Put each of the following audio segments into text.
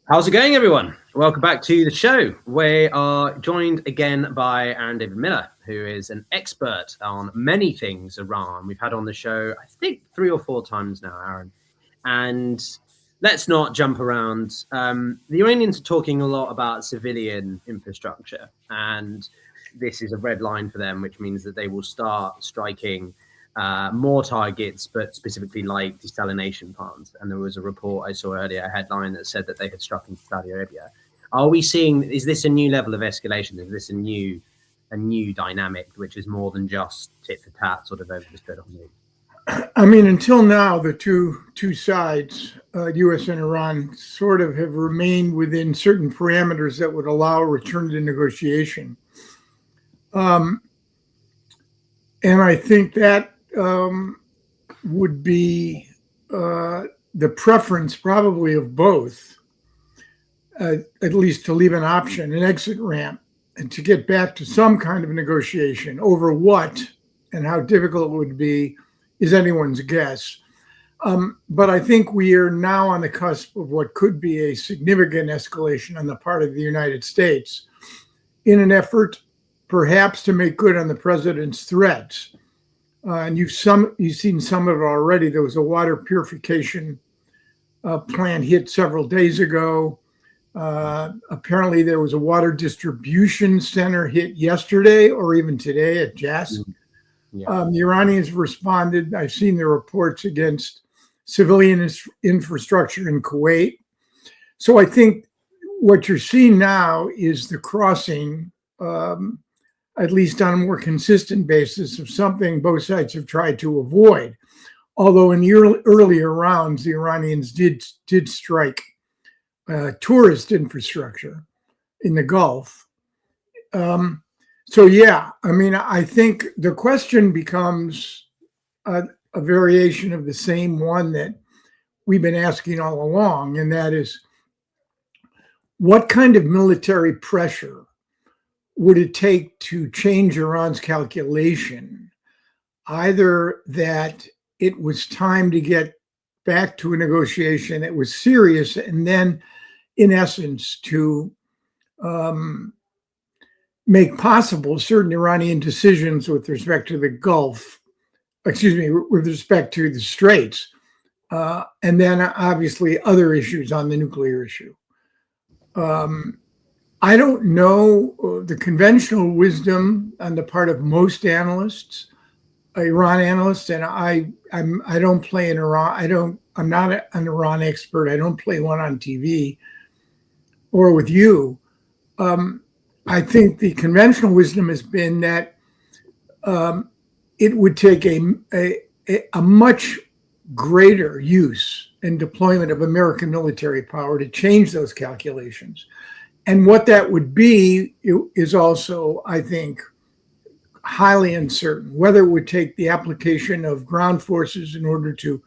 How's it going, everyone? Welcome back to the show. We are joined again by Aaron David Miller, who is an expert on many things Iran. We've had on the show, I think, 3 or 4 times now, Aaron. And let's not jump around. The Iranians are talking a lot about civilian infrastructure, and this is a red line for them, which means that they will start striking more targets, but specifically like desalination plants. And there was a report I saw earlier, a headline that said that they had struck into Saudi Arabia. Are we seeing? Is this a new level of escalation? Is this a new dynamic, which is more than just tit for tat, sort of over the Strait of Hormuz? I mean, until now, the two sides, U.S. and Iran, sort of have remained within certain parameters that would allow a return to negotiation. And I think that would be the preference probably of both, at least to leave an option, an exit ramp, and to get back to some kind of negotiation. Over what and how difficult it would be is anyone's guess. But I think we are now on the cusp of what could be a significant escalation on the part of the United States in an effort perhaps to make good on the president's threats. And you've seen some of it already. There was a water purification plant hit several days ago. Apparently, there was a water distribution center hit yesterday or even today at Jas. Yeah. The Iranians responded. I've seen the reports against civilian infrastructure in Kuwait. So I think what you're seeing now is the crossing, at least on a more consistent basis, of something both sides have tried to avoid. Although in the earlier rounds, the Iranians did strike tourist infrastructure in the Gulf. So, yeah, I mean, I think the question becomes a variation of the same one that we've been asking all along, and that is, what kind of military pressure would it take to change Iran's calculation, either that it was time to get back to a negotiation that was serious, and then, in essence, to make possible certain Iranian decisions with respect to the Gulf, with respect to the Straits, and then obviously other issues on the nuclear issue. I don't know the conventional wisdom on the part of most analysts, Iran analysts, and I don't play in Iran. I'm not an Iran expert. I don't play one on TV or with you. I think the conventional wisdom has been that it would take a much greater use and deployment of American military power to change those calculations. And what that would be is also, I think, highly uncertain. Whether it would take the application of ground forces in order to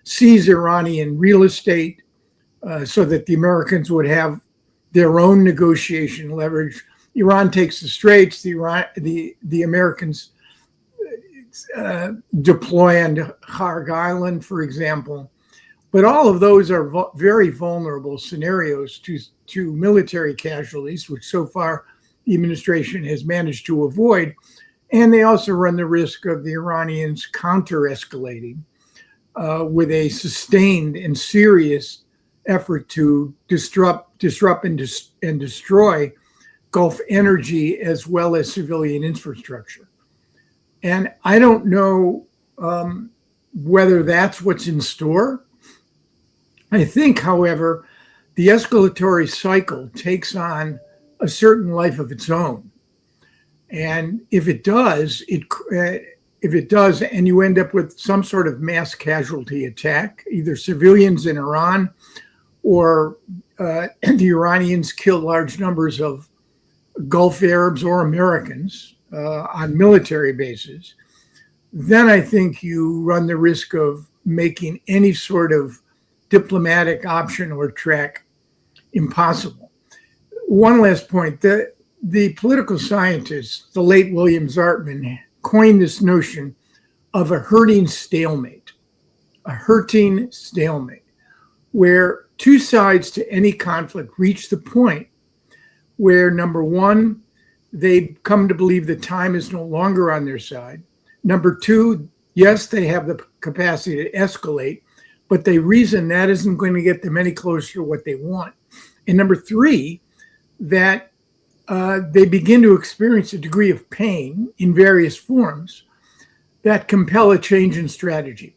seize Iranian real estate so that the Americans would have their own negotiation leverage. Iran takes the Straits, the Americans deploy on Kharg Island, for example. But all of those are very vulnerable scenarios to military casualties, which so far the administration has managed to avoid. And they also run the risk of the Iranians counter-escalating with a sustained and serious effort to disrupt and destroy Gulf energy as well as civilian infrastructure. And I don't know whether that's what's in store. I think, however, the escalatory cycle takes on a certain life of its own. And if it does, and you end up with some sort of mass casualty attack, either civilians in Iran or the Iranians kill large numbers of Gulf Arabs or Americans on military bases, then I think you run the risk of making any sort of diplomatic option or track impossible. One last point, the political scientist, the late William Zartman, coined this notion of a hurting stalemate, where two sides to any conflict reach the point where, number one, they come to believe that time is no longer on their side. Number two, yes, they have the capacity to escalate, but they reason that isn't going to get them any closer to what they want. And number three, that they begin to experience a degree of pain in various forms that compel a change in strategy.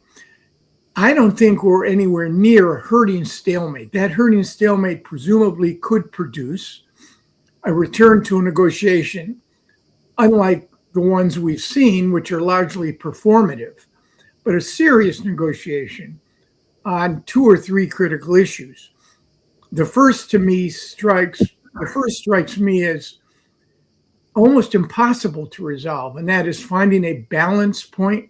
I don't think we're anywhere near a herding stalemate. That herding stalemate presumably could produce a return to a negotiation, unlike the ones we've seen, which are largely performative, but a serious negotiation on two or three critical issues. The first strikes me as almost impossible to resolve, and that is finding a balance point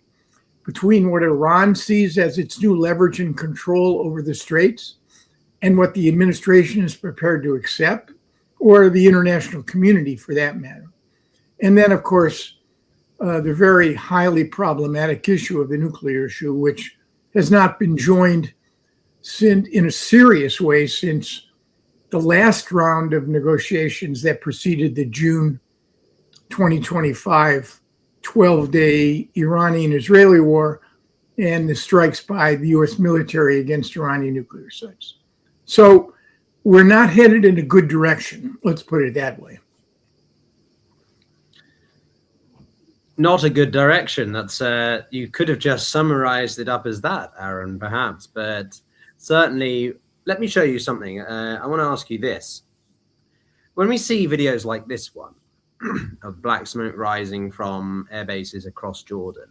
between what Iran sees as its new leverage and control over the Straits and what the administration is prepared to accept, or the international community for that matter. And then, of course, the very highly problematic issue of the nuclear issue, which has not been joined in a serious way since the last round of negotiations that preceded the June 2025 12-day Iranian-Israeli war and the strikes by the U.S. military against Iranian nuclear sites. So we're not headed in a good direction, let's put it that way. Not a good direction. That's you could have just summarized it up as that, Aaron, perhaps, but certainly, let me show you something. I want to ask you this. When we see videos like this one of black smoke rising from air bases across Jordan,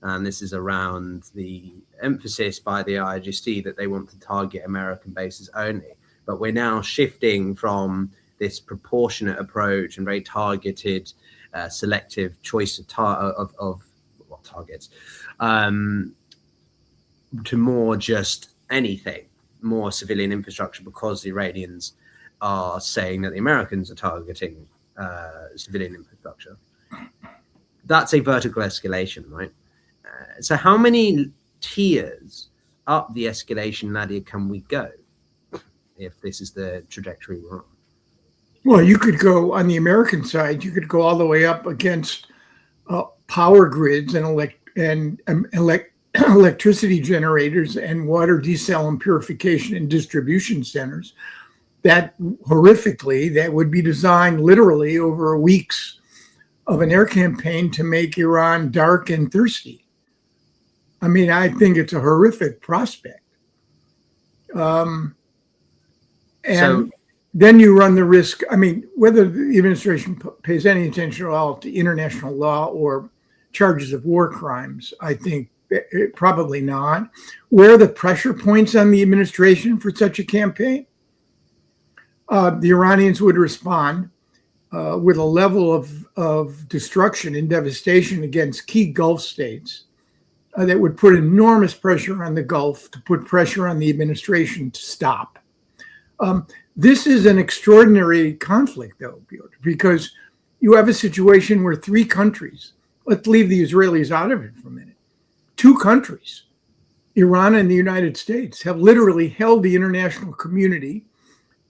and this is around the emphasis by the IRGC that they want to target American bases only, but we're now shifting from this proportionate approach and very targeted, selective choice of targets to more just anything, more civilian infrastructure, because the Iranians are saying that the Americans are targeting civilian infrastructure. That's a vertical escalation, right? So how many tiers up the escalation ladder can we go if this is the trajectory we're on? Well, you could go on the American side, you could go all the way up against power grids and electricity generators and water desal and purification and distribution centers that horrifically, that would be designed literally over weeks of an air campaign to make Iran dark and thirsty. I mean, I think it's a horrific prospect. Then you run the risk. I mean, whether the administration pays any attention at all to international law or charges of war crimes, I think probably not. Where are the pressure points on the administration for such a campaign? The Iranians would respond with a level of destruction and devastation against key Gulf states that would put enormous pressure on the Gulf to put pressure on the administration to stop. This is an extraordinary conflict, though, because you have a situation where three countries, let's leave the Israelis out of it for a minute, two countries, Iran and the United States, have literally held the international community,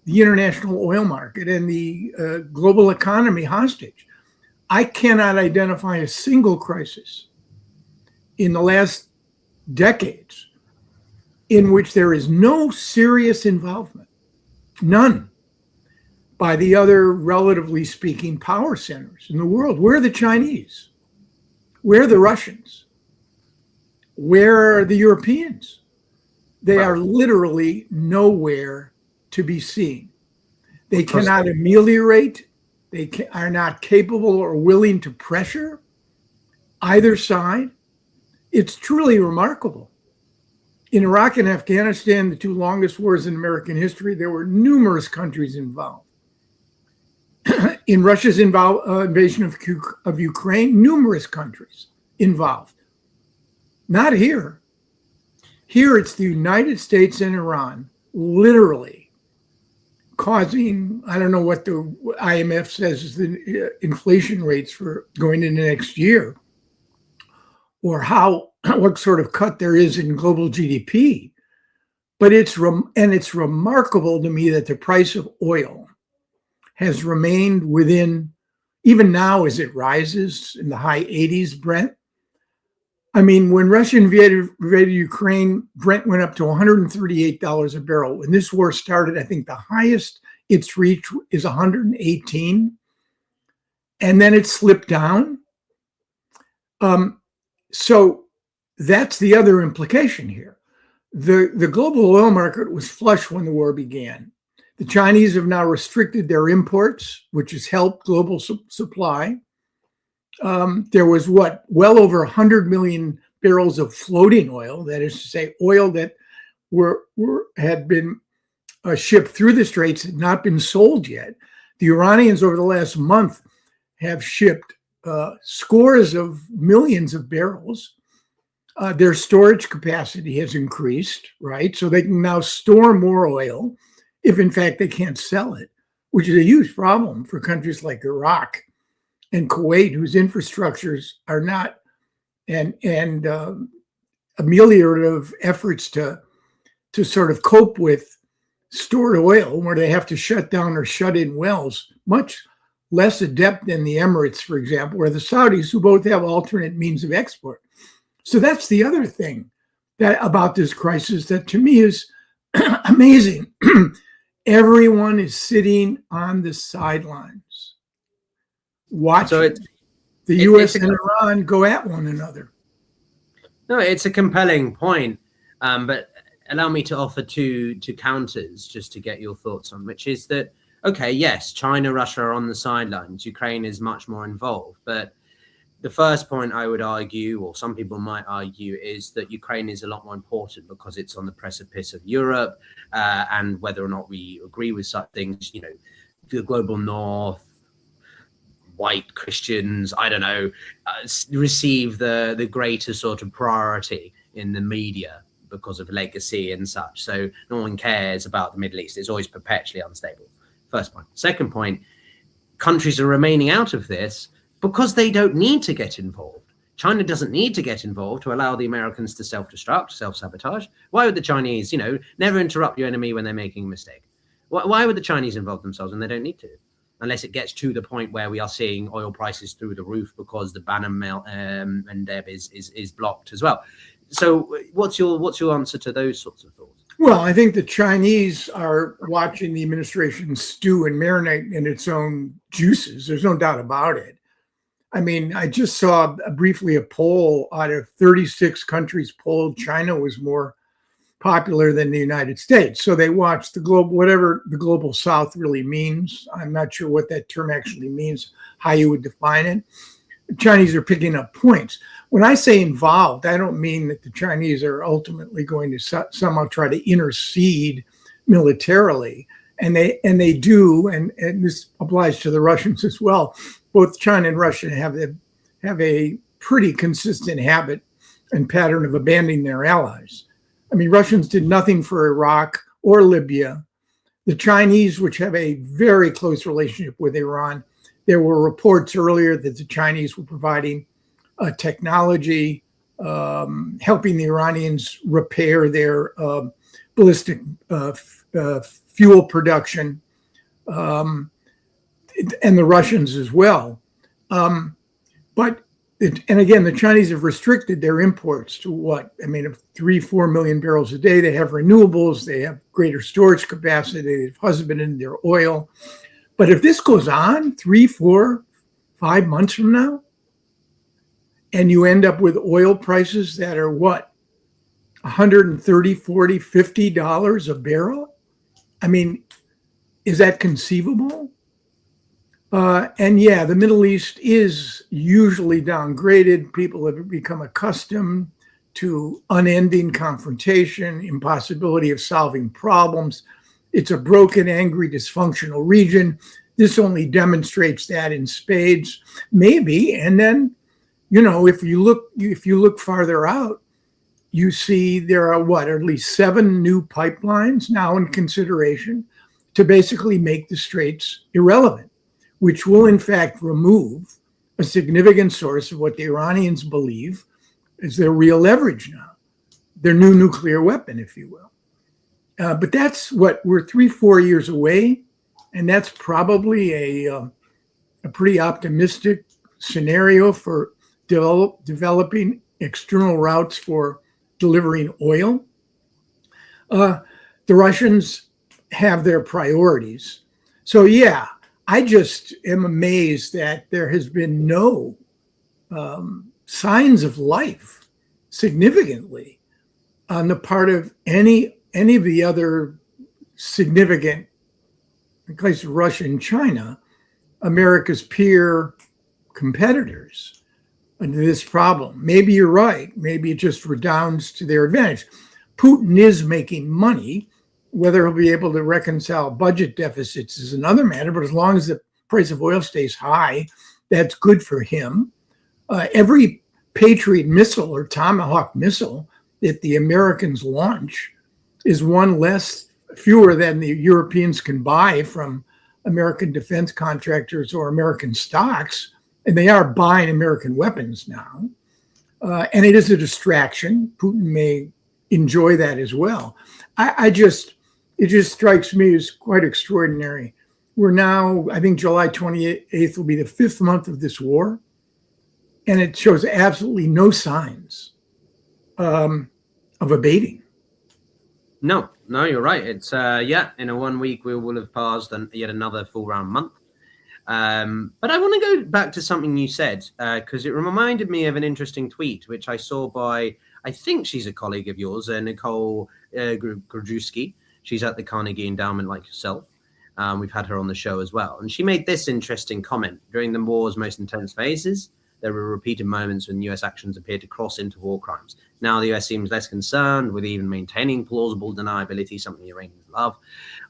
the international oil market, and the global economy hostage. I cannot identify a single crisis in the last decades in which there is no serious involvement, none, by the other, relatively speaking, power centers in the world. Where are the Chinese? Where are the Russians? Where are the Europeans? They are literally nowhere to be seen. They cannot ameliorate. They are not capable or willing to pressure either side. It's truly remarkable. In Iraq and Afghanistan, the two longest wars in American history, there were numerous countries involved. In Russia's invasion of Ukraine, numerous countries involved. Not here. Here it's the United States and Iran literally causing, I don't know what the IMF says is the inflation rates for going into next year, or what sort of cut there is in global GDP. But it's remarkable to me that the price of oil has remained within, even now as it rises in the high 80s, Brent. I mean, when Russia invaded Ukraine, Brent went up to $138 a barrel. When this war started, I think the highest it's reached is 118, and then it slipped down. So that's the other implication here. The global oil market was flush when the war began. The Chinese have now restricted their imports, which has helped global supply. There was well over 100 million barrels of floating oil, that is to say, oil that had been shipped through the straits, had not been sold yet. The Iranians over the last month have shipped scores of millions of barrels. Their storage capacity has increased, right? So they can now store more oil if, in fact, they can't sell it, which is a huge problem for countries like Iraq and Kuwait, whose infrastructures are not, and ameliorative efforts to sort of cope with stored oil, where they have to shut down or shut in wells, much less adept than the Emirates, for example, or the Saudis, who both have alternate means of export. So that's the other thing about this crisis that to me is amazing. Everyone is sitting on the sidelines watching the U.S. and Iran go at one another. No, it's a compelling point, but allow me to offer two counters just to get your thoughts on, which is that, okay, yes, China, Russia are on the sidelines. Ukraine is much more involved, but the first point I would argue, or some people might argue, is that Ukraine is a lot more important because it's on the precipice of Europe, and whether or not we agree with such things, the global north, white Christians, I don't know, receive the greater sort of priority in the media because of legacy and such. So no one cares about the Middle East. It's always perpetually unstable. First point. Second point, countries are remaining out of this because they don't need to get involved. China doesn't need to get involved to allow the Americans to self-destruct, self-sabotage. Why would the Chinese, never interrupt your enemy when they're making a mistake? Why would the Chinese involve themselves when they don't need to? Unless it gets to the point where we are seeing oil prices through the roof because the Bannon and Deb is blocked as well. So what's your answer to those sorts of thoughts? Well, I think the Chinese are watching the administration stew and marinate in its own juices. There's no doubt about it. I mean, I just saw briefly a poll out of 36 countries polled. China was more popular than the United States. So they watched the global, whatever the global South really means. I'm not sure what that term actually means, how you would define it. The Chinese are picking up points. When I say involved, I don't mean that the Chinese are ultimately going to somehow try to intercede militarily. And they do, and this applies to the Russians as well. Both China and Russia have a pretty consistent habit and pattern of abandoning their allies. I mean, Russians did nothing for Iraq or Libya. The Chinese, which have a very close relationship with Iran, there were reports earlier that the Chinese were providing technology, helping the Iranians repair their ballistic fuel production, and the Russians as well. And again, the Chinese have restricted their imports to what? I mean, 3-4 million barrels a day. They have renewables. They have greater storage capacity. They've husbanded their oil. But if this goes on 3, 4, 5 months from now, and you end up with oil prices that are what? $130, $40, $50 a barrel? I mean, is that conceivable? And yeah, the Middle East is usually downgraded. People have become accustomed to unending confrontation, impossibility of solving problems. It's a broken, angry, dysfunctional region. This only demonstrates that in spades, maybe. And then, if you look farther out, you see there are at least 7 new pipelines now in consideration to basically make the straits irrelevant, which will in fact remove a significant source of what the Iranians believe is their real leverage now, their new nuclear weapon, if you will. But that's what we're 3-4 years away, and that's probably a pretty optimistic scenario for developing external routes for delivering oil. The Russians have their priorities. So, yeah, I just am amazed that there has been no signs of life significantly on the part of any of the other significant, in case of Russia and China, America's peer competitors into this problem. Maybe you're right. Maybe it just redounds to their advantage. Putin is making money. Whether he'll be able to reconcile budget deficits is another matter, but as long as the price of oil stays high, that's good for him. Every Patriot missile or Tomahawk missile that the Americans launch is one fewer than the Europeans can buy from American defense contractors or American stocks, and they are buying American weapons now. And it is a distraction. Putin may enjoy that as well. It just strikes me as quite extraordinary. We're now, I think July 28th will be the 5th month of this war, and it shows absolutely no signs of abating. No, you're right. It's in a 1 week we will have passed yet another full round month. But I want to go back to something you said, because it reminded me of an interesting tweet which I saw by, I think she's a colleague of yours, Nicole Grudrewski. She's at the Carnegie Endowment like yourself. We've had her on the show as well. And she made this interesting comment. During the war's most intense phases, there were repeated moments when US actions appeared to cross into war crimes. Now the US seems less concerned with even maintaining plausible deniability, something the Iranians love,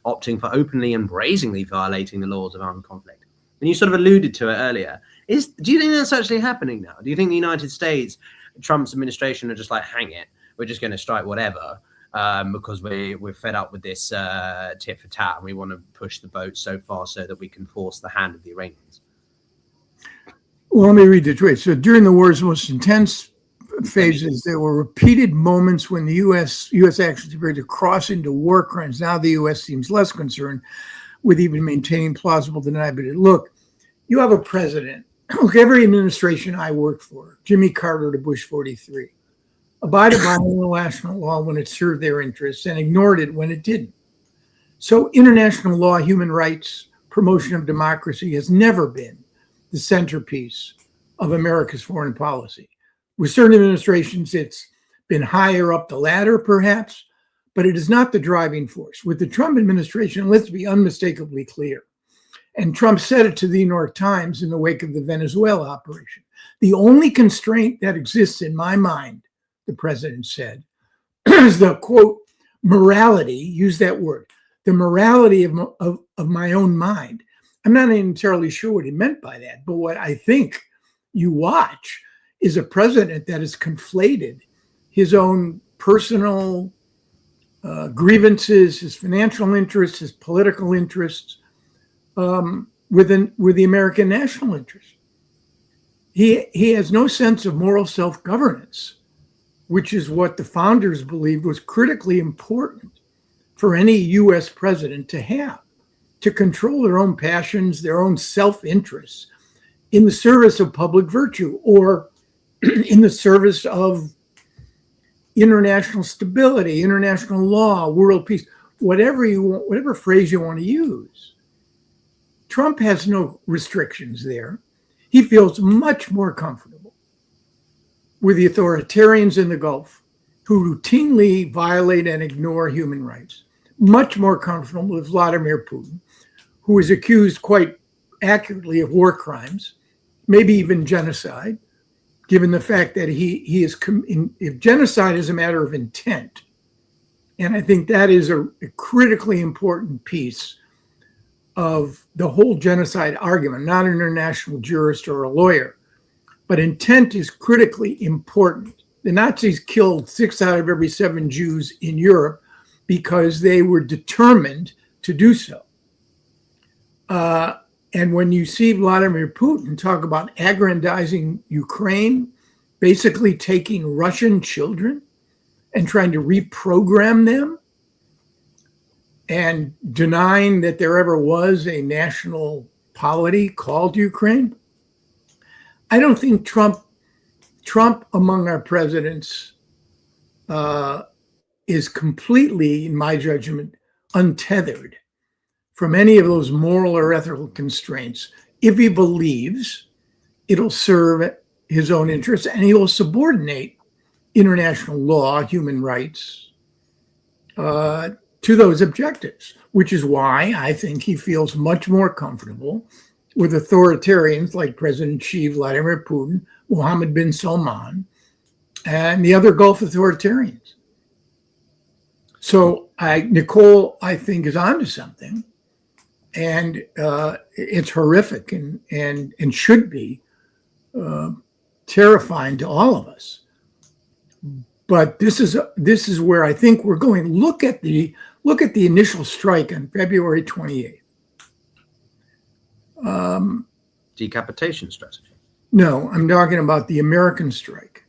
opting for openly and brazenly violating the laws of armed conflict. And you sort of alluded to it earlier. Do you think that's actually happening now? Do you think the United States, Trump's administration, are just like, hang it, we're just going to strike whatever because we're fed up with this tit for tat and we want to push the boat so far so that we can force the hand of the Iranians? Well, let me read the tweet. So during the war's most intense phases, there were repeated moments when the U.S. actions appeared to cross into war crimes. Now the U.S. seems less concerned with even maintaining plausible deniability. Look, you have a president. Look, every administration I worked for, Jimmy Carter to Bush 43, abided by international law when it served their interests and ignored it when it didn't. So international law, human rights, promotion of democracy has never been the centerpiece of America's foreign policy. With certain administrations, it's been higher up the ladder, perhaps, but it is not the driving force. With the Trump administration, let's be unmistakably clear. And Trump said it to the New York Times in the wake of the Venezuela operation. The only constraint that exists in my mind, the president said, is the, quote, morality, use that word, the morality of my own mind. I'm not entirely sure what he meant by that, but what I think you watch is a president that has conflated his own personal grievances, his financial interests, his political interests with the American national interest. He has no sense of moral self-governance, which is what the founders believed was critically important for any U.S. president to have, to control their own passions, their own self-interests in the service of public virtue or in the service of international stability, international law, world peace, whatever you want, whatever phrase you want to use. Trump has no restrictions there. He feels much more comfortable with the authoritarians in the Gulf who routinely violate and ignore human rights. Much more comfortable with Vladimir Putin, who is accused quite accurately of war crimes, maybe even genocide, given the fact that he is, if genocide is a matter of intent, and I think that is a critically important piece of the whole genocide argument, not an international jurist or a lawyer, but intent is critically important. The Nazis killed 6 out of every 7 Jews in Europe because they were determined to do so. And when you see Vladimir Putin talk about aggrandizing Ukraine, basically taking Russian children and trying to reprogram them, and denying that there ever was a national polity called Ukraine. I don't think Trump among our presidents is completely, in my judgment, untethered from any of those moral or ethical constraints. If he believes it'll serve his own interests, and he will subordinate international law, human rights, to those objectives, which is why I think he feels much more comfortable with authoritarians like President Xi, Vladimir Putin, Mohammed bin Salman, and the other Gulf authoritarians. So Nicole, I think, is onto something, and it's horrific and should be terrifying to all of us. But this is where I think we're going. Look at the initial strike on February 28th. Decapitation strategy. No, I'm talking about the American strike.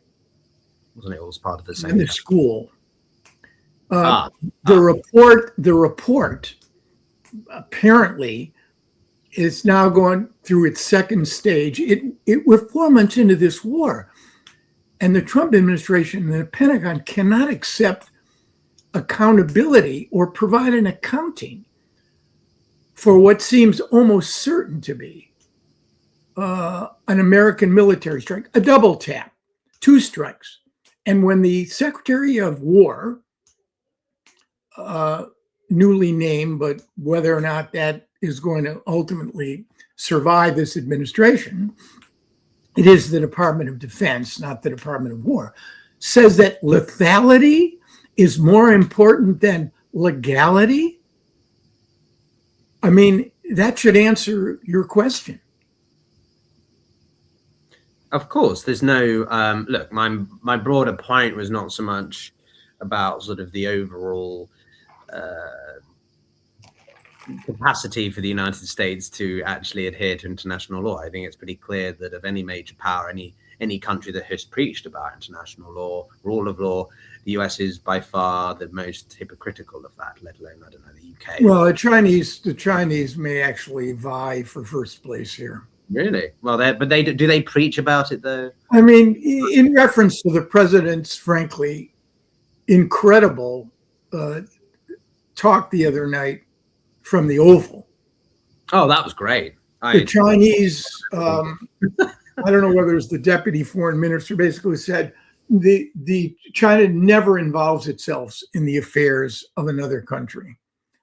Wasn't it all part of the same? In the school. The report apparently is now going through its second stage. We're 4 months into this war, and the Trump administration and the Pentagon cannot accept accountability or provide an accounting for what seems almost certain to be an American military strike, a double tap, 2 strikes. And when the Secretary of War, newly named, but whether or not that is going to ultimately survive this administration, it is the Department of Defense, not the Department of War, says that lethality is more important than legality. I mean, that should answer your question. Of course, there's no look. My broader point was not so much about sort of the overall capacity for the United States to actually adhere to international law. I think it's pretty clear that of any major power, any country that has preached about international law, rule of law, the US is by far the most hypocritical of that, let alone, I don't know, the UK. Well, the Chinese may actually vie for first place here. Really? Well, do they preach about it though? I mean, in reference to the president's, frankly, incredible talk the other night from the Oval. Oh, that was great. The Chinese, I don't know whether it was the deputy foreign minister, basically said the China never involves itself in the affairs of another country.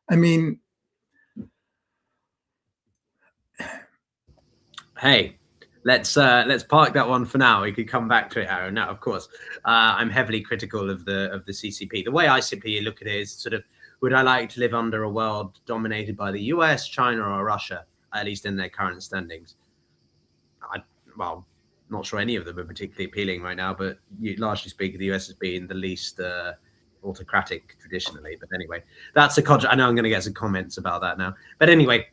I mean, hey, let's park that one for now. We could come back to it, Aaron. Now, of course, I'm heavily critical of the CCP. The way I simply look at it is sort of, would I like to live under a world dominated by the US, China, or Russia, at least in their current standings? Well, not sure any of them are particularly appealing right now, but largely speaking, the US has been the least autocratic traditionally. But anyway, that's a contra. I know I'm going to get some comments about that now. But anyway,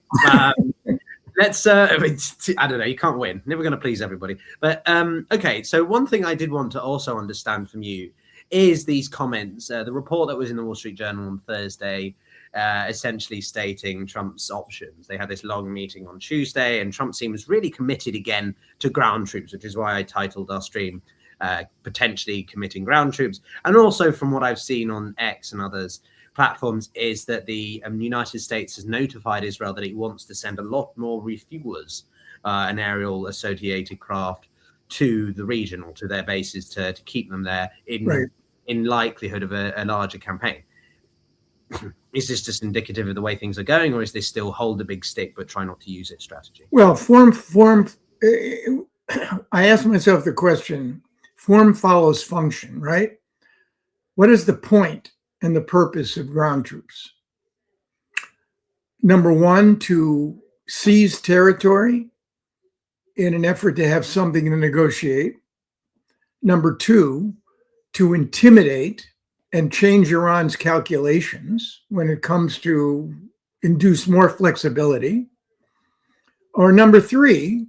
let's. I don't know. You can't win. Never going to please everybody. But okay. So one thing I did want to also understand from you is these comments. The report that was in the Wall Street Journal on Thursday, essentially stating Trump's options. They had this long meeting on Tuesday, and Trump seems really committed again to ground troops, which is why I titled our stream potentially committing ground troops. And also from what I've seen on X and others platforms is that the United States has notified Israel that it wants to send a lot more refuelers and aerial associated craft to the region or to their bases to keep them there in likelihood of a larger campaign. Is this just indicative of the way things are going, or is this still hold a big stick but try not to use it strategy? Well, I asked myself the question, form follows function, right? What is the point and the purpose of ground troops? Number one, to seize territory in an effort to have something to negotiate. Number two, to intimidate and change Iran's calculations when it comes to induce more flexibility. Or number three,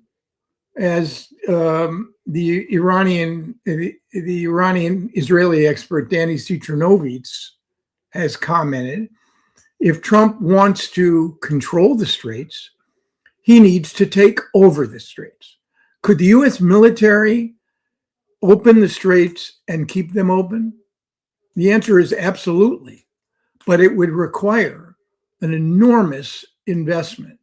as the Iranian-Israeli expert Danny Citranovitz has commented, If Trump wants to control the straits, he needs to take over the straits. Could the U.S. military open the straits and keep them open? The answer is absolutely, but it would require an enormous investment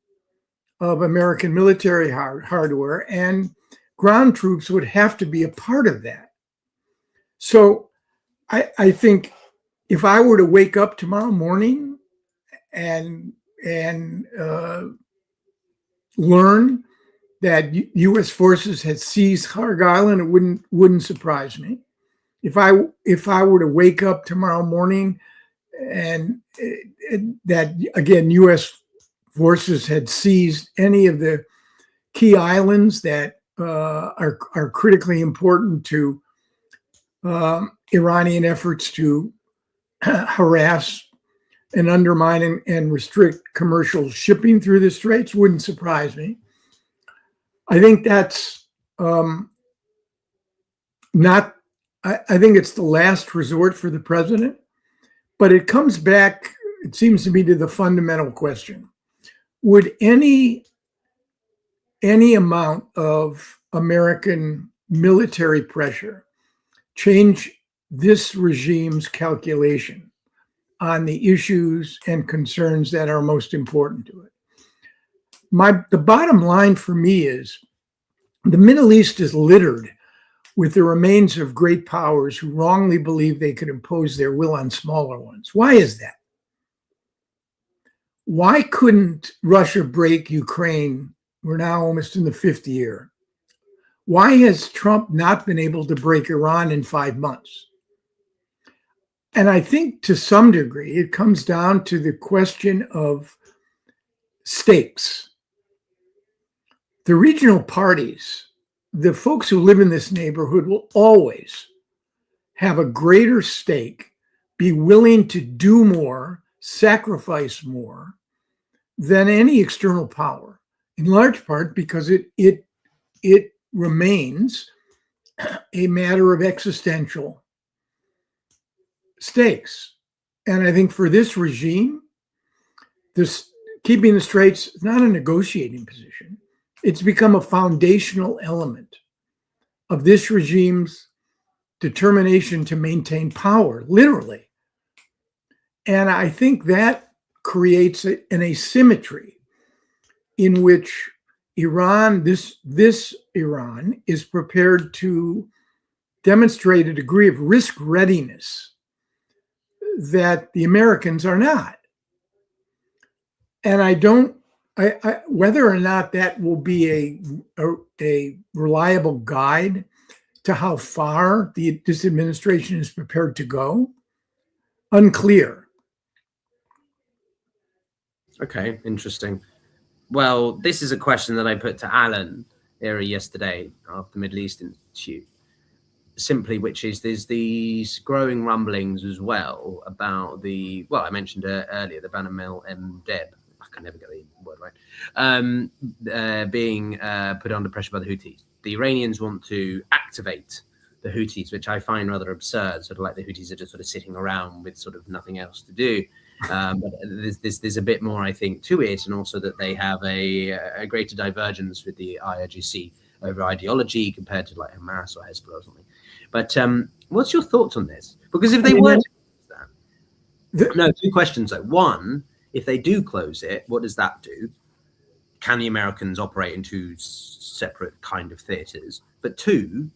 of American military hardware, and ground troops would have to be a part of that. So I think if I were to wake up tomorrow morning and learn that U.S. forces had seized Harg Island, it wouldn't surprise me. If I were to wake up tomorrow morning and that again U.S. forces had seized any of the key islands that are critically important to Iranian efforts to harass and undermine and restrict commercial shipping through the straits, wouldn't surprise me. I think that's not, I think it's the last resort for the president, but it comes back, it seems to me, to the fundamental question. Would any amount of American military pressure change this regime's calculation on the issues and concerns that are most important to it? The bottom line for me is the Middle East is littered with the remains of great powers who wrongly believe they could impose their will on smaller ones. Why is that? Why couldn't Russia break Ukraine? We're now almost in the fifth year. Why has Trump not been able to break Iran in 5 months? And I think to some degree, it comes down to the question of stakes. The regional parties, the folks who live in this neighborhood, will always have a greater stake, be willing to do more, sacrifice more than any external power, in large part because it remains a matter of existential stakes. And I think for this regime, keeping the straits is not a negotiating position. It's become a foundational element of this regime's determination to maintain power, literally. And I think that creates an asymmetry in which Iran, this Iran, is prepared to demonstrate a degree of risk readiness that the Americans are not. And whether or not that will be a reliable guide to how far this administration is prepared to go, unclear. Okay, interesting. Well, this is a question that I put to Alan yesterday of the Middle East Institute, simply, which is there's these growing rumblings as well about I mentioned earlier, the Ban el-Mandeb. I can never get the word right. Being put under pressure by the Houthis. The Iranians want to activate the Houthis, which I find rather absurd. Sort of like the Houthis are just sort of sitting around with sort of nothing else to do. But there's a bit more, I think, to it, and also that they have a greater divergence with the IRGC over ideology compared to like Hamas or Hezbollah or something. But what's your thoughts on this? Because if they were to close that, no, two questions though. One, if they do close it, what does that do? Can the Americans operate in two separate kind of theaters? But two,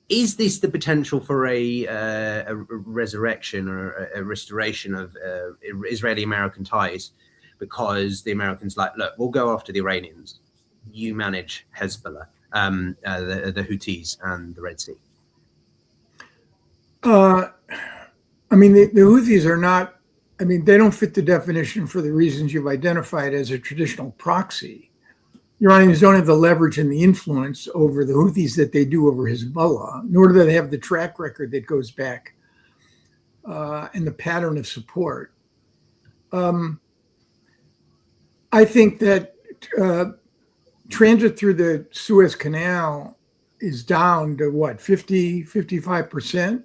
is this the potential for a resurrection or a restoration of Israeli-American ties? Because the Americans look, we'll go after the Iranians. You manage Hezbollah, the Houthis, and the Red Sea. I mean, the Houthis are not, I mean, they don't fit the definition for the reasons you've identified as a traditional proxy. Iranians don't have the leverage and the influence over the Houthis that they do over Hezbollah, nor do they have the track record that goes back and the pattern of support. I think that transit through the Suez Canal is down to what, 55%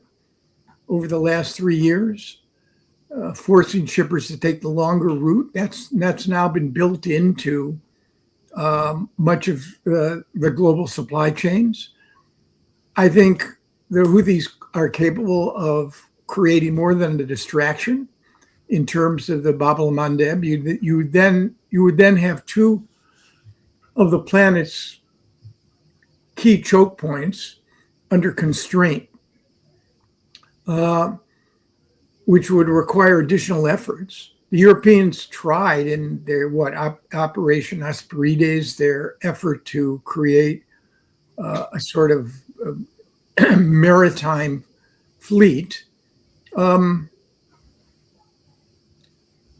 over the last 3 years. forcing shippers to take the longer route. That's now been built into much of the global supply chains. I think the Houthis are capable of creating more than a distraction in terms of the Bab el-Mandeb. You would then have two of the planet's key choke points under constraint, which would require additional efforts. The Europeans tried in their Operation Asperides, their effort to create a sort of maritime fleet.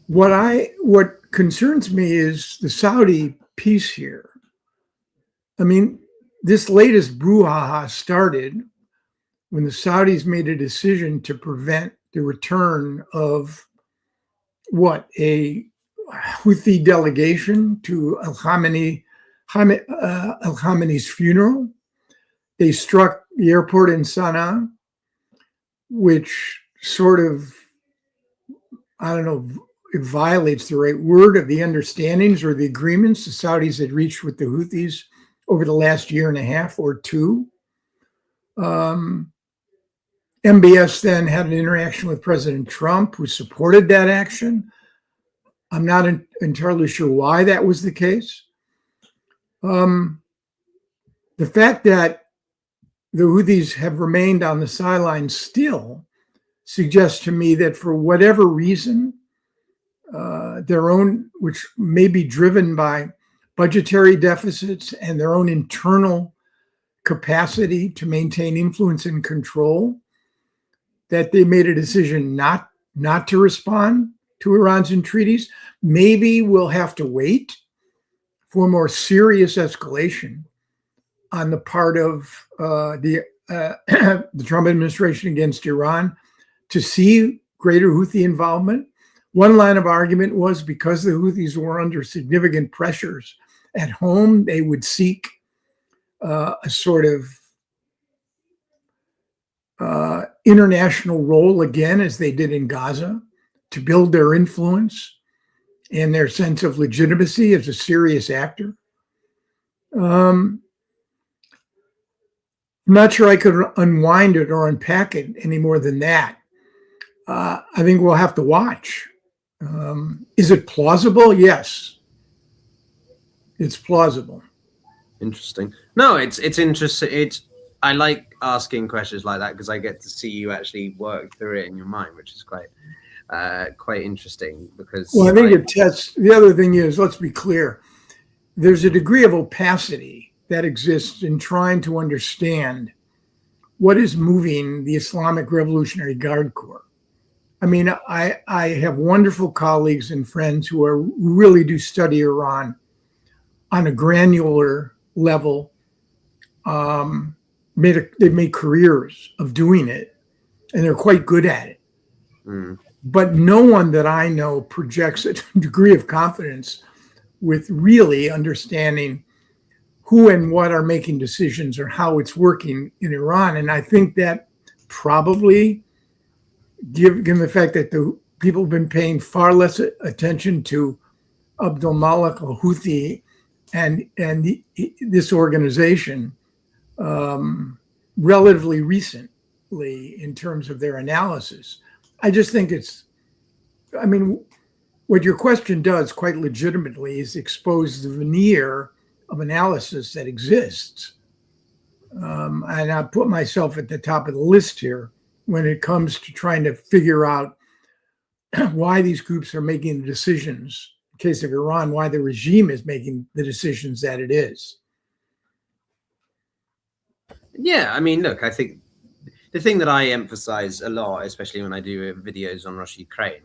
What concerns me is the Saudi piece here. I mean, this latest brouhaha started when the Saudis made a decision to prevent the return of a Houthi delegation to Al-Khamenei's funeral. They struck the airport in Sana'a, which sort of, I don't know, it violates the right word of the understandings or the agreements the Saudis had reached with the Houthis over the last year and a half or two. MBS then had an interaction with President Trump, who supported that action. I'm not entirely sure why that was the case. The fact that the Houthis have remained on the sidelines still suggests to me that for whatever reason, their own, which may be driven by budgetary deficits and their own internal capacity to maintain influence and control, that they made a decision not to respond to Iran's entreaties. Maybe we'll have to wait for more serious escalation on the part of the Trump administration against Iran to see greater Houthi involvement. One line of argument was because the Houthis were under significant pressures at home, they would seek a sort of international role again, as they did in Gaza, to build their influence and their sense of legitimacy as a serious actor. I'm not sure I could unwind it or unpack it any more than that. I think we'll have to watch. Is it plausible? Yes, it's plausible. Interesting. No, it's interesting. I like asking questions like that because I get to see you actually work through it in your mind, which is quite interesting. Because I think it tests. The other thing is, let's be clear. There's a degree of opacity that exists in trying to understand what is moving the Islamic Revolutionary Guard Corps. I mean, I have wonderful colleagues and friends who really do study Iran on a granular level. They've made careers of doing it, and they're quite good at it. But no one that I know projects a degree of confidence with really understanding who and what are making decisions or how it's working in Iran. And I think that probably, given the fact that the people have been paying far less attention to Abdul Malik al-Houthi and this organization relatively recently in terms of their analysis. I just think what your question does quite legitimately is expose the veneer of analysis that exists. And I put myself at the top of the list here when it comes to trying to figure out why these groups are making the decisions. In the case of Iran, why the regime is making the decisions that it is. Yeah, I mean, look, I think the thing that I emphasize a lot, especially when I do videos on Russia-Ukraine,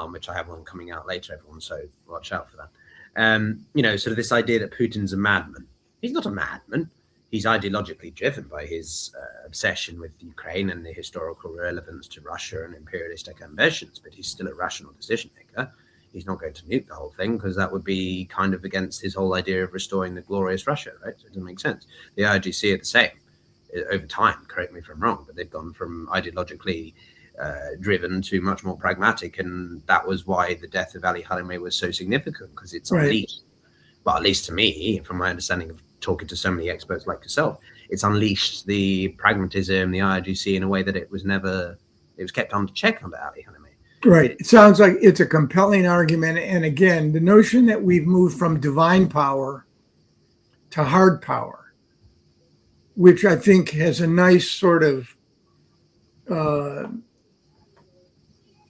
which I have one coming out later, everyone, so watch out for that. Sort of this idea that Putin's a madman. He's not a madman. He's ideologically driven by his obsession with Ukraine and the historical relevance to Russia and imperialistic ambitions, but he's still a rational decision maker. He's not going to nuke the whole thing because that would be kind of against his whole idea of restoring the glorious Russia, right? So it doesn't make sense. The IRGC are the same over time, correct me if I'm wrong, but they've gone from ideologically driven to much more pragmatic, and that was why the death of Ali Khamenei was so significant, because it's Right. unleashed, well, at least to me, from my understanding of talking to so many experts like yourself, it's unleashed the pragmatism, the IRGC, in a way that it was kept under check under Ali Khamenei. Right. It sounds like it's a compelling argument. And again, the notion that we've moved from divine power to hard power, which I think has a nice sort of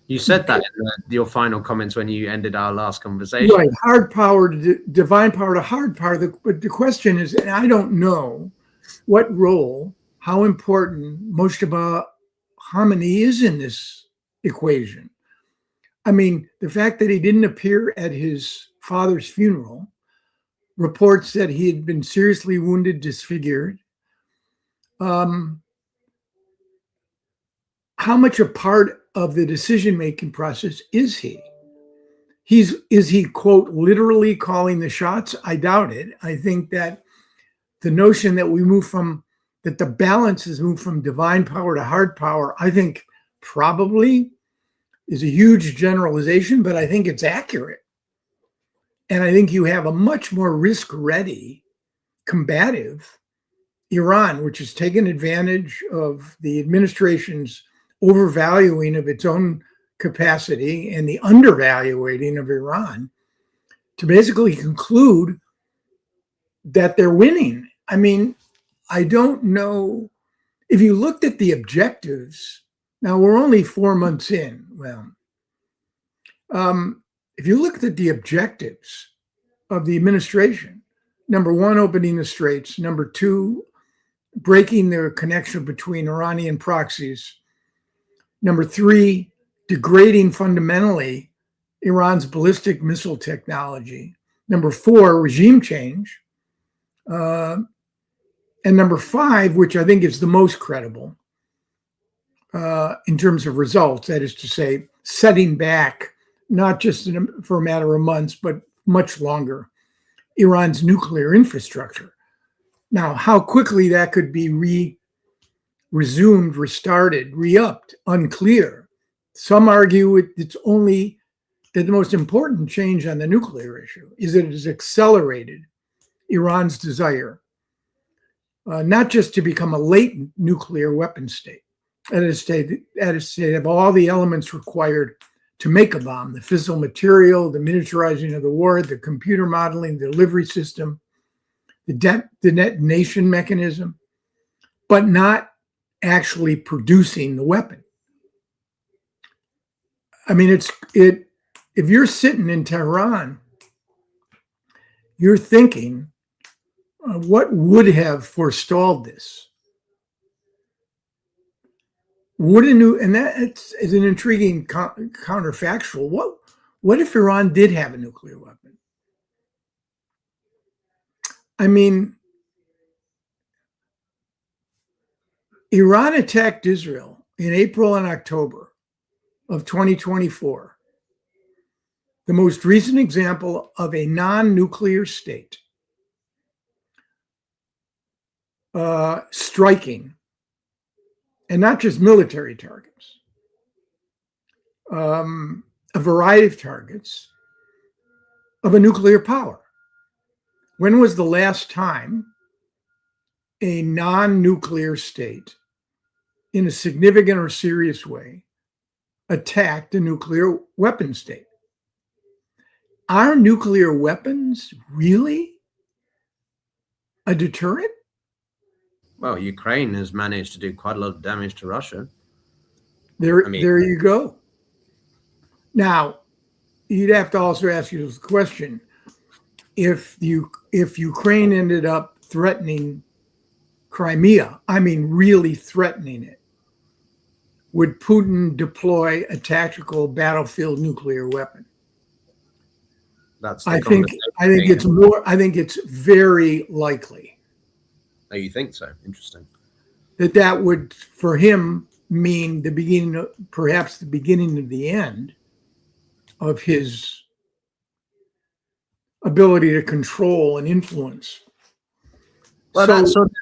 you said that in your final comments when you ended our last conversation. Right, hard power to divine power to hard power. But the question is, and I don't know what role, how important Mojtaba Khamenei is in this equation. I mean, the fact that he didn't appear at his father's funeral, reports that he had been seriously wounded, disfigured. How much a part of the decision-making process is he? Is he, quote, literally calling the shots? I doubt it. I think that the notion that that the balance has moved from divine power to hard power, I think probably is a huge generalization, but I think it's accurate. And I think you have a much more risk-ready, combative Iran, which has taken advantage of the administration's overvaluing of its own capacity and the undervaluing of Iran, to basically conclude that they're winning. I mean, I don't know. If you looked at the objectives, now we're only 4 months in. Well, if you looked at the objectives of the administration, number one, opening the straits. Number two, breaking the connection between Iranian proxies. Number three, degrading fundamentally Iran's ballistic missile technology. Number four, regime change. And number five, which I think is the most credible in terms of results, that is to say, setting back, not just for a matter of months, but much longer, Iran's nuclear infrastructure. Now, how quickly that could be resumed, restarted, re-upped, unclear. Some argue it's only that the most important change on the nuclear issue is that it has accelerated Iran's desire not just to become a latent nuclear weapon state, at a state of all the elements required to make a bomb: the fissile material, the miniaturizing of the warhead, the computer modeling, the delivery system, the detonation mechanism, but not actually producing the weapon. I mean, if you're sitting in Tehran, you're thinking, what would have forestalled this? And that is an intriguing counterfactual. What if Iran did have a nuclear weapon? I mean, Iran attacked Israel in April and October of 2024. The most recent example of a non-nuclear state striking, and not just military targets, a variety of targets of a nuclear power. When was the last time a non-nuclear state, in a significant or serious way, attacked a nuclear weapon state? Are nuclear weapons really a deterrent? Well, Ukraine has managed to do quite a lot of damage to Russia. There you go. Now, you'd have to also ask you the question: if Ukraine ended up threatening Crimea, I mean, really threatening it, would Putin deploy a tactical battlefield nuclear weapon? I think it's very likely. Oh, you think so? Interesting. That would, for him, mean perhaps the beginning of the end of his ability to control and influence. Well, that's sort of,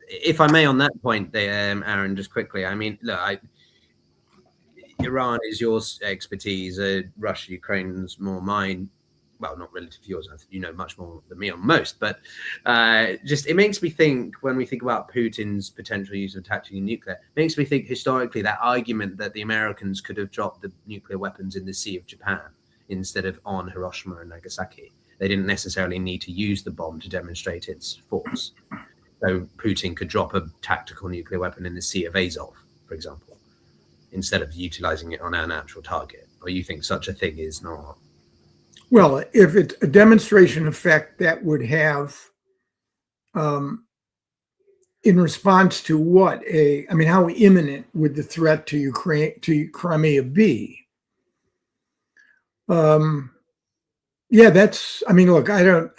if I may, on that point, Aaron, just quickly. I mean, look, Iran is your expertise, Russia, Ukraine's more mine. Well, not relative to yours. I think you know much more than me on most, but just it makes me think when we think about Putin's potential use of tactical nuclear, it makes me think historically that argument that the Americans could have dropped the nuclear weapons in the Sea of Japan instead of on Hiroshima and Nagasaki. They didn't necessarily need to use the bomb to demonstrate its force. So Putin could drop a tactical nuclear weapon in the Sea of Azov, for example, instead of utilizing it on our natural target. Or you think such a thing is not? Well, if it's a demonstration effect that would have, in response to what how imminent would the threat to Ukraine, to Crimea be? Yeah, that's. I mean, look, I don't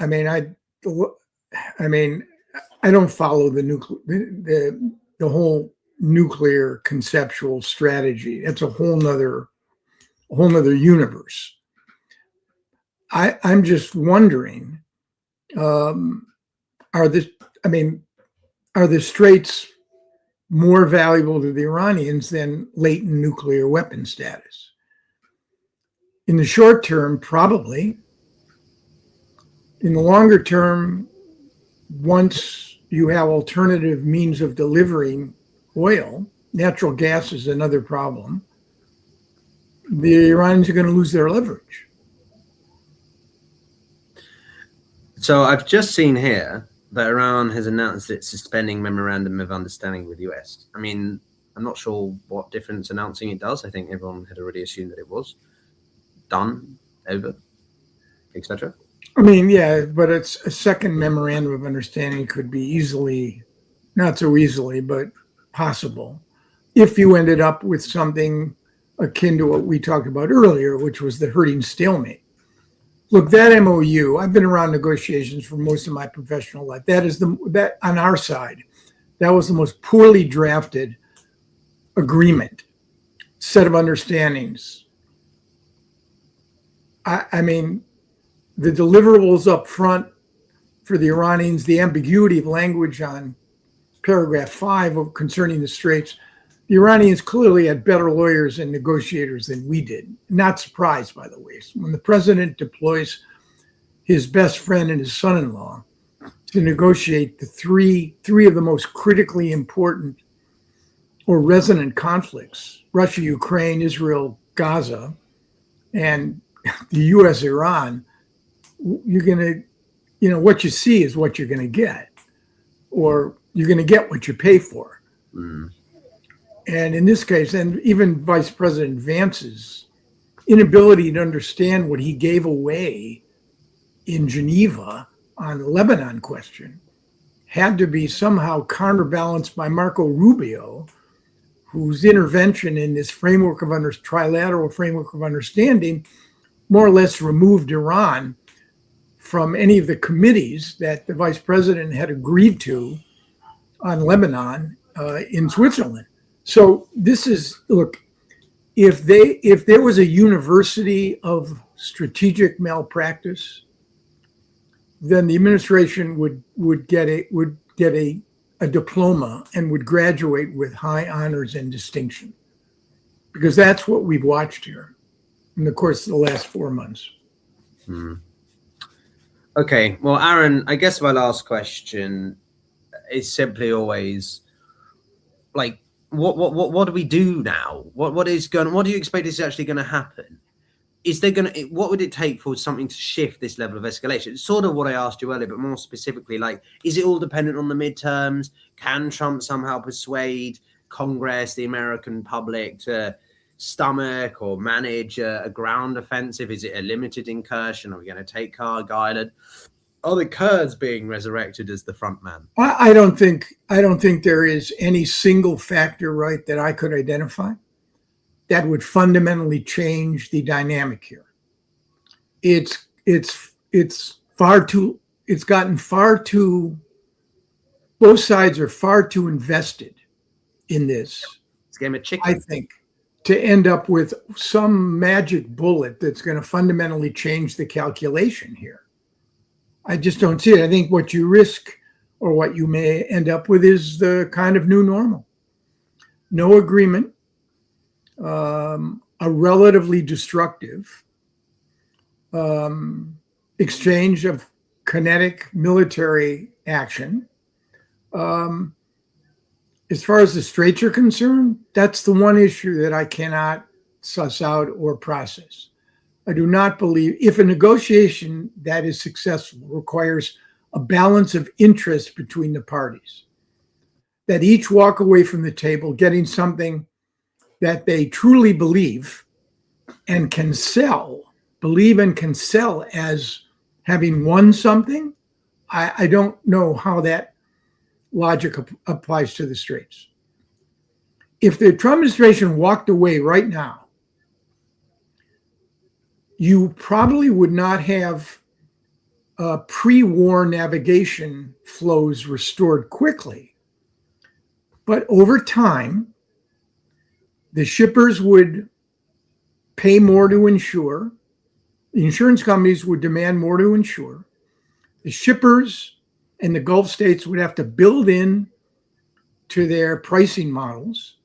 follow the whole nuclear conceptual strategy. That's a whole nother universe. I'm just wondering, are the Straits more valuable to the Iranians than latent nuclear weapon status? In the short term, probably. In the longer term, once you have alternative means of delivering oil, natural gas is another problem, the Iranians are going to lose their leverage. So I've just seen here that Iran has announced it's suspending memorandum of understanding with the US. I mean, I'm not sure what difference announcing it does. I think everyone had already assumed that it was done, over, etc. I mean, yeah, but it's a second memorandum of understanding could be easily, not so easily, but possible, if you ended up with something akin to what we talked about earlier, which was the hurting stalemate. Look, that MOU, I've been around negotiations for most of my professional life. That on our side, that was the most poorly drafted agreement, set of understandings. I mean, the deliverables up front for the Iranians, the ambiguity of language on paragraph 5 concerning the Straits, the Iranians clearly had better lawyers and negotiators than we did. Not surprised, by the way. When the president deploys his best friend and his son-in-law to negotiate the three of the most critically important or resonant conflicts, Russia, Ukraine, Israel, Gaza, and the U.S., Iran, you're going to, what you see is what you're going to get, or you're going to get what you pay for. Mm. And in this case, and even Vice President Vance's inability to understand what he gave away in Geneva on the Lebanon question had to be somehow counterbalanced by Marco Rubio, whose intervention in this framework of trilateral framework of understanding more or less removed Iran from any of the committees that the vice president had agreed to on Lebanon in Switzerland. So this is, look, if there was a university of strategic malpractice, then the administration would get a diploma and would graduate with high honors and distinction, because that's what we've watched here in the course of the last 4 months. Hmm. Okay, well, Aaron, I guess my last question is simply always like, what do we do now? What do you expect is actually going to happen? What would it take for something to shift this level of escalation? It's sort of what I asked you earlier, but more specifically, like, is it all dependent on the midterms? Can Trump somehow persuade Congress, the American public, to stomach or manage a ground offensive? Is it a limited incursion? Are we going to take Kharg Island? Are the Kurds being resurrected as the front man? I don't think there is any single factor, right, that I could identify that would fundamentally change the dynamic here. It's gotten far too, both sides are far too invested in this. It's a game of chicken, I think, to end up with some magic bullet that's going to fundamentally change the calculation here. I just don't see it. I think what you risk, or what you may end up with, is the kind of new normal. No agreement, a relatively destructive exchange of kinetic military action. As far as the straits are concerned, that's the one issue that I cannot suss out or process. I do not believe if a negotiation that is successful requires a balance of interest between the parties, that each walk away from the table getting something that they truly believe and can sell, believe and can sell as having won something. I don't know how that logic applies to the straits. If the Trump administration walked away right now, you probably would not have pre-war navigation flows restored quickly. But over time, the shippers would pay more to insure. The insurance companies would demand more to insure. The shippers and the Gulf states would have to build in to their pricing models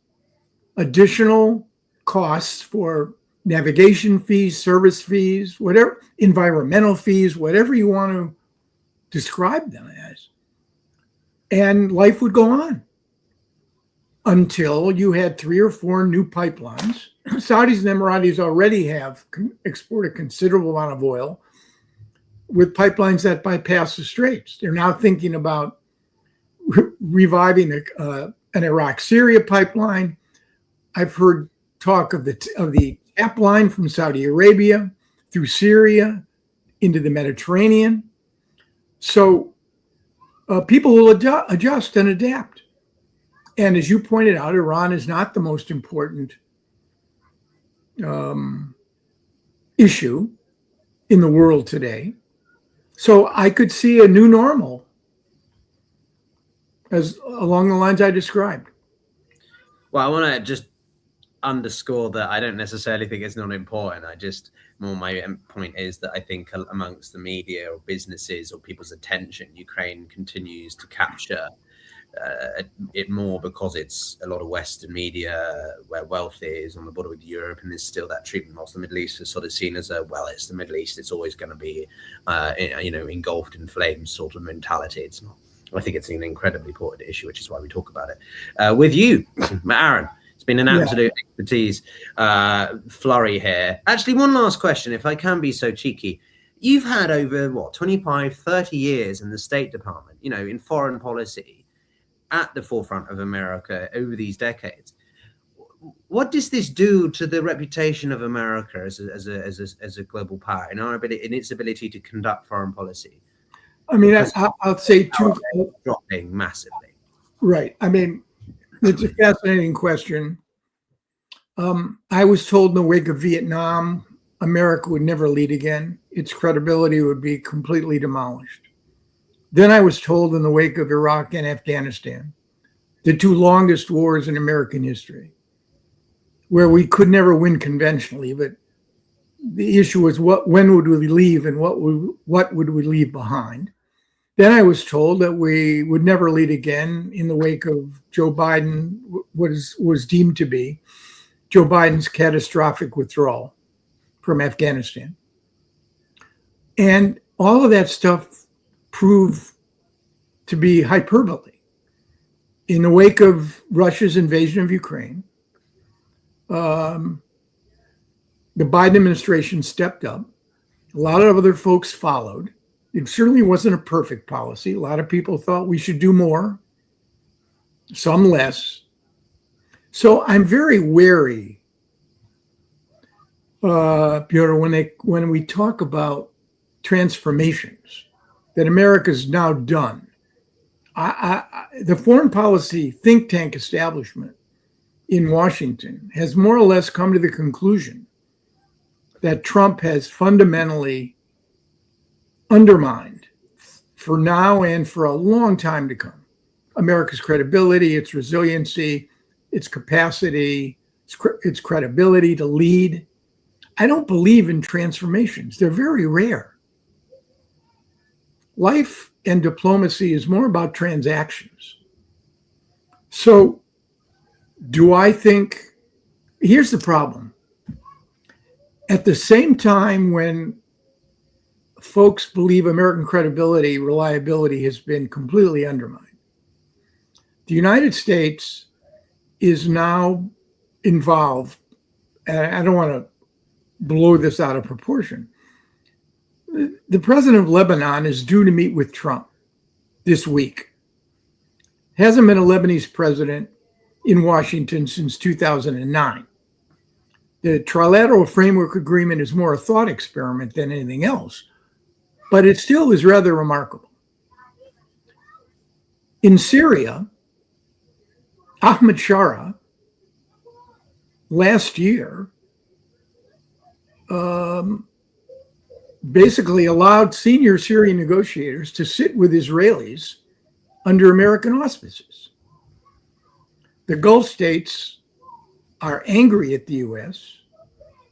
additional costs for navigation fees, service fees, whatever, environmental fees, whatever you want to describe them as. And life would go on until you had 3 or 4 new pipelines. Saudis and Emiratis already have exported a considerable amount of oil with pipelines that bypass the straits. They're now thinking about reviving an Iraq-Syria pipeline. I've heard talk of the tap line from Saudi Arabia through Syria into the Mediterranean. So people will adjust and adapt. And as you pointed out, Iran is not the most important issue in the world today. So I could see a new normal as along the lines I described. Well, I want to just underscore that I don't necessarily think it's not important. My point is that I think amongst the media or businesses or people's attention, Ukraine continues to capture it more because it's a lot of Western media where wealth is on the border with Europe, and there's still that treatment. Whilst the Middle East is sort of seen as it's the Middle East, it's always going to be engulfed in flames sort of mentality. It's not. I think it's an incredibly important issue, which is why we talk about it with you, Aaron. It's been an absolute expertise flurry here. Actually, one last question, if I can be so cheeky. You've had over 25, 30 years in the State Department, in foreign policy, at the forefront of America over these decades. What does this do to the reputation of America as a global power in its ability to conduct foreign policy? I mean, I'll say two. Dropping massively. Right. I mean, it's a fascinating question. I was told in the wake of Vietnam, America would never lead again. Its credibility would be completely demolished. Then I was told in the wake of Iraq and Afghanistan, the 2 longest wars in American history, where we could never win conventionally, but the issue was when would we leave and what would we leave behind? Then I was told that we would never lead again in the wake of Joe Biden, was deemed to be Joe Biden's catastrophic withdrawal from Afghanistan. And all of that stuff proved to be hyperbole. In the wake of Russia's invasion of Ukraine, the Biden administration stepped up. A lot of other folks followed. It certainly wasn't a perfect policy. A lot of people thought we should do more, some less. So I'm very wary, Piotr, when we talk about transformations that America's now done. The foreign policy think tank establishment in Washington has more or less come to the conclusion that Trump has fundamentally undermined, for now and for a long time to come, America's credibility, its resiliency, its capacity, its credibility to lead. I don't believe in transformations. They're very rare. Life and diplomacy is more about transactions. So do I think Here's the problem. At the same time, when folks believe American credibility, reliability has been completely undermined, the United States is now involved, and I don't want to blow this out of proportion. The president of Lebanon is due to meet with Trump this week. Hasn't been a Lebanese president in Washington since 2009. The Trilateral Framework Agreement is more a thought experiment than anything else, but it still is rather remarkable. In Syria, Ahmed Shara last year basically allowed senior Syrian negotiators to sit with Israelis under American auspices. The Gulf states are angry at the U.S.,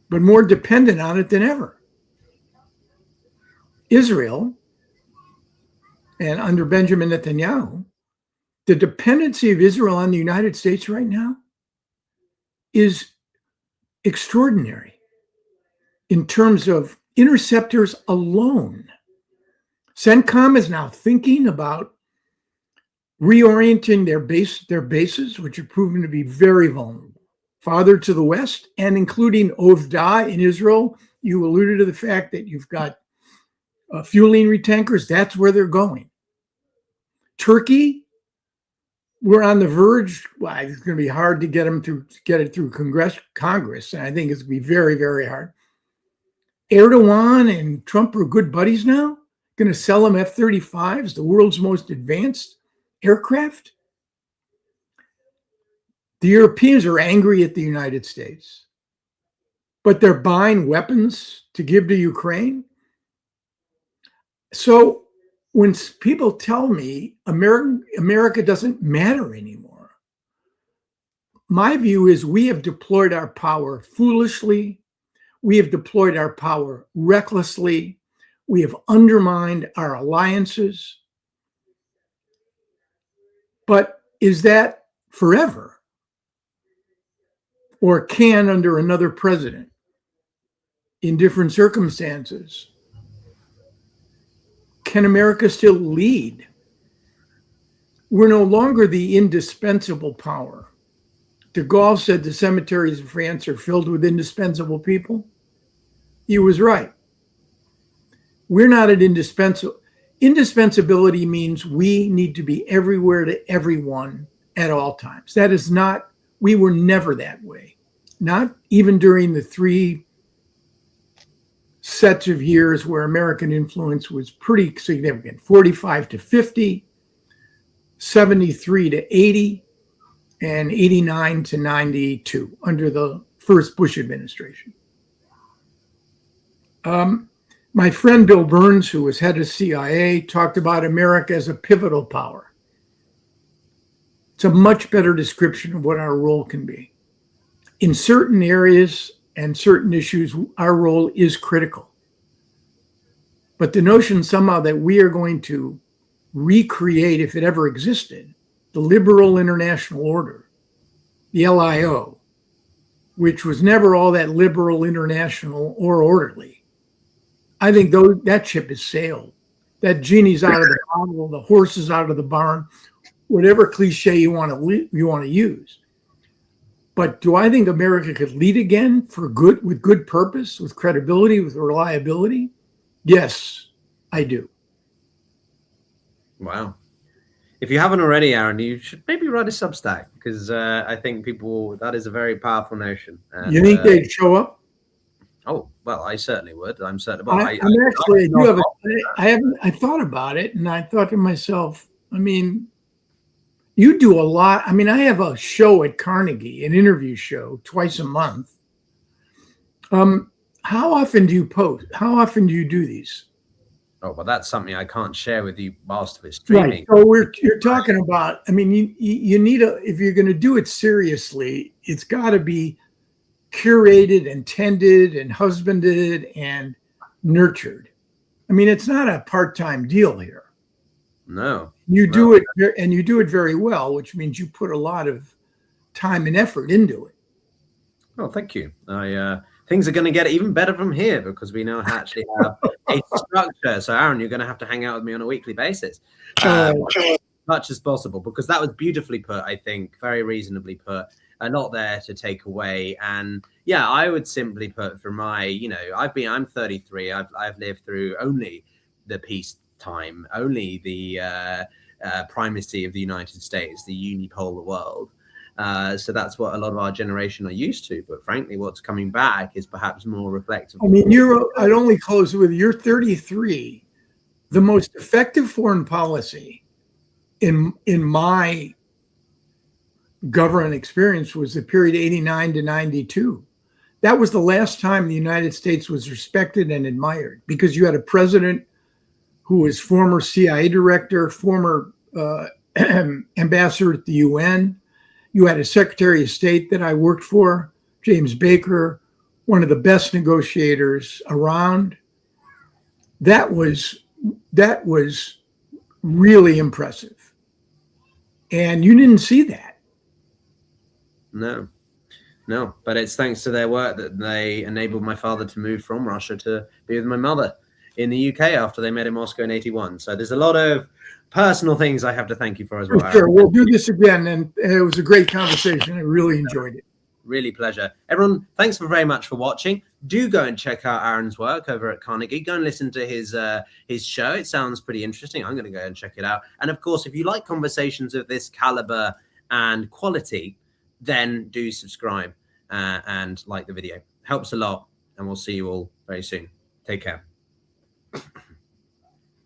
but more dependent on it than ever. Israel, and under Benjamin Netanyahu, the dependency of Israel on the United States right now is extraordinary in terms of interceptors alone. CENTCOM is now thinking about reorienting their bases, which have proven to be very vulnerable, farther to the west, and including Ovda in Israel. You alluded to the fact that you've got fueling retankers. That's where they're going. Turkey, we're on the verge. Well, it's going to be hard to get it through Congress, and I think it's going to be very, very hard. Erdogan and Trump are good buddies now. Going to sell them F-35s, the world's most advanced aircraft. The Europeans are angry at the United States, but they're buying weapons to give to Ukraine. So when people tell me America doesn't matter anymore, my view is we have deployed our power foolishly. We have deployed our power recklessly. We have undermined our alliances. But is that forever? Or can, under another president, in different circumstances, can America still lead? We're no longer the indispensable power. De Gaulle said the cemeteries of France are filled with indispensable people. He was right. We're not an indispensable. Indispensability means we need to be everywhere to everyone at all times. That is not, we were never that way. Not even during the 3 sets of years where American influence was pretty significant, 45 to 50, 73 to 80, and 89 to 92 under the first Bush administration. My friend Bill Burns, who was head of CIA, talked about America as a pivotal power. It's a much better description of what our role can be. In certain areas and certain issues, our role is critical. But the notion somehow that we are going to recreate, if it ever existed, the liberal international order, the LIO, which was never all that liberal, international, or orderly, I think that ship has sailed. That genie's out of the bottle, the horse is out of the barn, whatever cliche you want to use. But do I think America could lead again for good, with good purpose, with credibility, with reliability? Yes, I do. Wow. If you haven't already, Aaron, you should maybe write a Substack, because I think that is a very powerful notion. And, you think they'd show up? Oh, well, I certainly would. I'm certain. I thought about it, and I thought to myself, I mean, you do a lot. I mean, I have a show at Carnegie, an interview show twice a month. How often do you post? How often do you do these? Oh, well, that's something I can't share with you whilst we're streaming. Right. So you're talking about, I mean, you need if you're going to do it seriously, it's got to be curated and tended and husbanded and nurtured. I mean, it's not a part-time deal here. No. You do it, and you do it very well, which means you put a lot of time and effort into it. Oh, thank you. Things are going to get even better from here because we now actually have a structure. So, Aaron, you're going to have to hang out with me on a weekly basis, much as possible, because that was beautifully put. I think very reasonably put. A lot there to take away, and yeah, I would simply put for my, I'm 33. I've lived through only the peace time, only the primacy of the United States, the unipolar world. So that's what a lot of our generation are used to. But frankly, what's coming back is perhaps more reflective. I mean, I'd only close with you're 33. The most effective foreign policy in my government experience was the period 89 to 92. That was the last time the United States was respected and admired, because you had a president who was former CIA director, former ambassador at the UN. You had a Secretary of State that I worked for, James Baker, one of the best negotiators around. That was really impressive. And you didn't see that. No, but it's thanks to their work that they enabled my father to move from Russia to be with my mother in the UK after they met in Moscow in 81. So there's a lot of personal things I have to thank you for as well. For sure. We'll do this again. And it was a great conversation. I really enjoyed it. Really pleasure. Everyone, thanks very much for watching. Do go and check out Aaron's work over at Carnegie. Go and listen to his show. It sounds pretty interesting. I'm going to go and check it out. And of course, if you like conversations of this caliber and quality, then do subscribe and like the video. Helps a lot. And we'll see you all very soon. Take care.